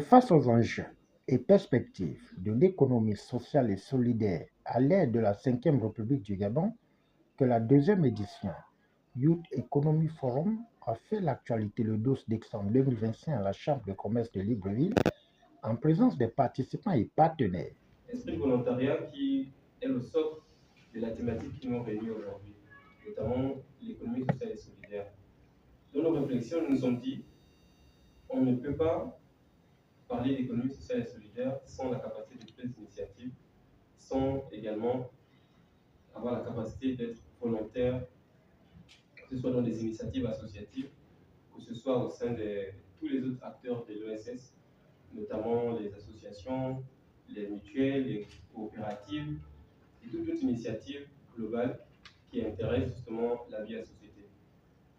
face aux enjeux et perspectives de l'économie sociale et solidaire à l'ère de la Cinquième République du Gabon, que la deuxième édition Youth Economy Forum a fait l'actualité le 12 décembre 2025 à la Chambre de commerce de Libreville en présence des participants et partenaires. Esprit de volontariat qui est le socle de la thématique qui nous réunit aujourd'hui, notamment l'économie sociale et solidaire. Dans nos réflexions, nous nous sommes dit, on ne peut pas parler d'économie sociale et solidaire sans la capacité de prise d'initiative, sans également avoir la capacité d'être volontaire, que ce soit dans des initiatives associatives, que ce soit au sein de tous les autres acteurs de l'ESS, notamment les associations, les mutuelles, les coopératives, et toute initiative globale qui intéresse justement la vie à la société.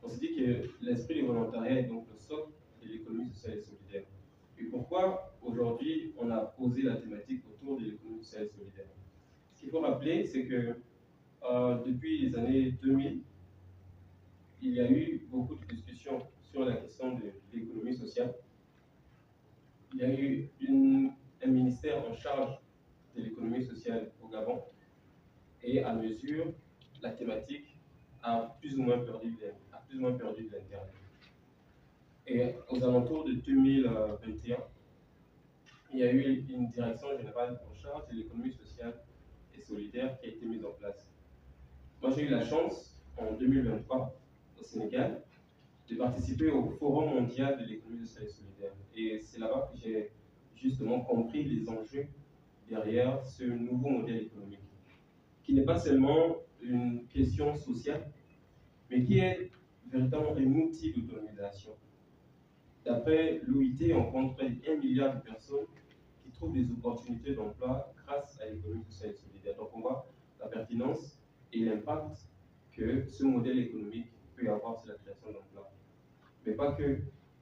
On se dit que l'esprit du volontariat est donc le socle de l'économie sociale et solidaire. Et pourquoi aujourd'hui on a posé la thématique autour de l'économie sociale et solidaire? Ce qu'il faut rappeler, c'est que depuis les années 2000, il y a eu beaucoup de discussions sur la question de l'économie sociale. Il y a eu un ministère en charge de l'économie sociale au Gabon, et à mesure, la thématique a plus ou moins perdu de l'intérêt. Et aux alentours de 2021, il y a eu une direction générale en charge de l'économie sociale et solidaire qui a été mise en place. Moi, j'ai eu la chance, en 2023, au Sénégal, de participer au Forum mondial de l'économie sociale et solidaire. Et c'est là-bas que j'ai justement compris les enjeux derrière ce nouveau modèle économique, qui n'est pas seulement une question sociale, mais qui est véritablement un outil d'autonomisation. D'après l'OIT, on compte près d'1 milliard de personnes qui trouvent des opportunités d'emploi grâce à l'économie sociale et solidaire. Donc on voit la pertinence et l'impact que ce modèle économique peut avoir sur la création d'emplois. Mais pas que,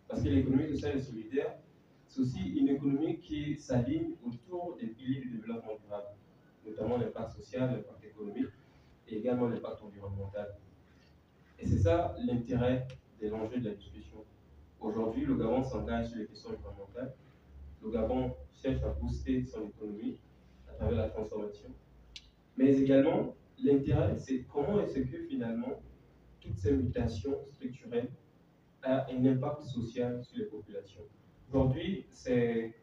parce que l'économie sociale et solidaire, c'est aussi une économie qui s'aligne autour des piliers du développement durable, notamment l'impact social, l'impact économique et également l'impact environnemental. Et c'est ça l'intérêt de l'enjeu de la discussion. Aujourd'hui, le Gabon s'engage sur les questions environnementales. Le Gabon cherche à booster son économie à travers la transformation. Mais également, l'intérêt, c'est comment est-ce que finalement, toutes ces mutations structurelles ont un impact social sur les populations. Aujourd'hui, c'est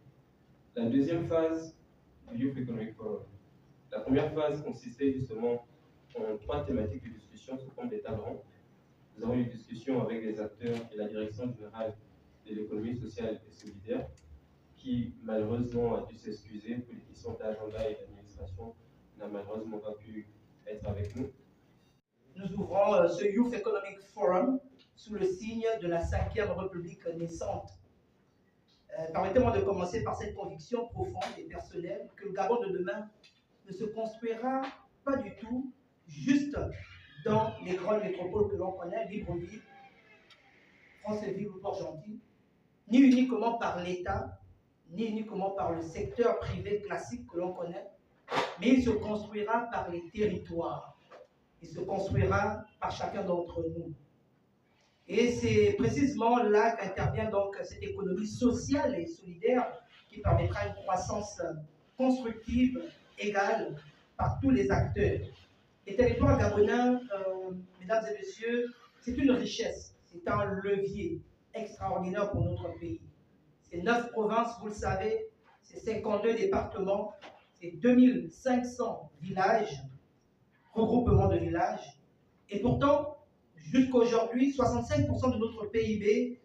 la deuxième phase du Youth Economic Forum. La première phase consistait justement en 3 thématiques de discussion sous forme d'état ronds. Nous avons eu une discussion avec les acteurs et la direction générale de l'économie sociale et solidaire, qui malheureusement a dû s'excuser pour les questions d'agenda et d'administration, n'a malheureusement pas pu être avec nous. Nous ouvrons ce Youth Economic Forum sous le signe de la 5e République naissante. Permettez-moi de commencer par cette conviction profonde et personnelle que le Gabon de demain ne se construira pas du tout juste dans les grandes métropoles que l'on connaît, Libreville, Franceville ou Port-Gentil, ni uniquement par l'État, ni uniquement par le secteur privé classique que l'on connaît, mais il se construira par les territoires. Il se construira par chacun d'entre nous. Et c'est précisément là qu'intervient donc cette économie sociale et solidaire qui permettra une croissance constructive, égale, par tous les acteurs. Les territoires gabonais, mesdames et messieurs, c'est une richesse, c'est un levier extraordinaire pour notre pays. C'est 9 provinces, vous le savez, c'est 52 départements, c'est 2500 villages, regroupements de villages, et pourtant, jusqu'à aujourd'hui, 65% de notre PIB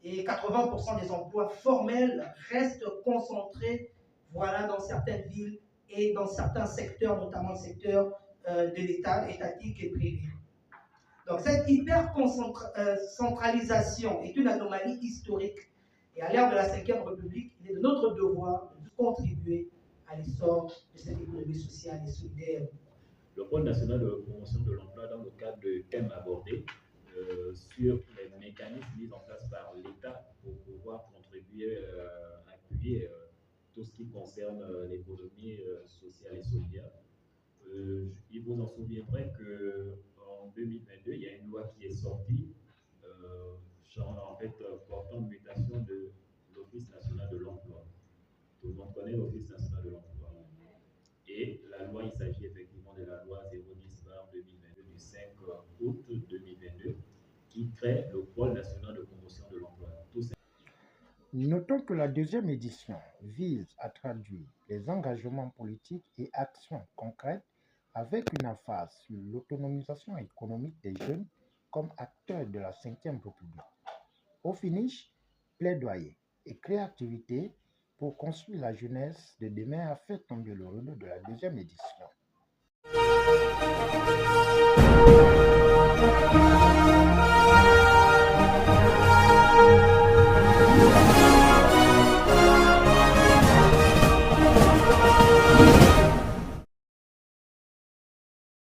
et 80% des emplois formels restent concentrés, voilà, dans certaines villes et dans certains secteurs, notamment le secteur de l'État, étatique et privé. Donc cette hyper-centralisation est une anomalie historique. Et à l'ère de la 5e République, il est de notre devoir de contribuer à l'essor de cette économie sociale et solidaire. Le Pôle national de promotion de l'emploi dans le cadre de thèmes abordés sur les mécanismes mis en place par l'État pour pouvoir contribuer, appuyer tout ce qui concerne l'économie sociale et solidaire. Il vous en souviendrez qu'en 2022, il y a une loi qui est sortie portant mutation de l'Office national de l'emploi. Tout le monde connaît l'Office national de l'emploi. Et la loi, il s'agit effectivement de la loi 010/2022 du 5 août 2022 qui crée le pôle national de promotion de l'emploi. Notons que la deuxième édition vise à traduire les engagements politiques et actions concrètes avec une emphase sur l'autonomisation économique des jeunes comme acteurs de la Ve République. Au finish, plaidoyer et créativité pour construire la jeunesse de demain a fait tomber le rideau de la deuxième édition.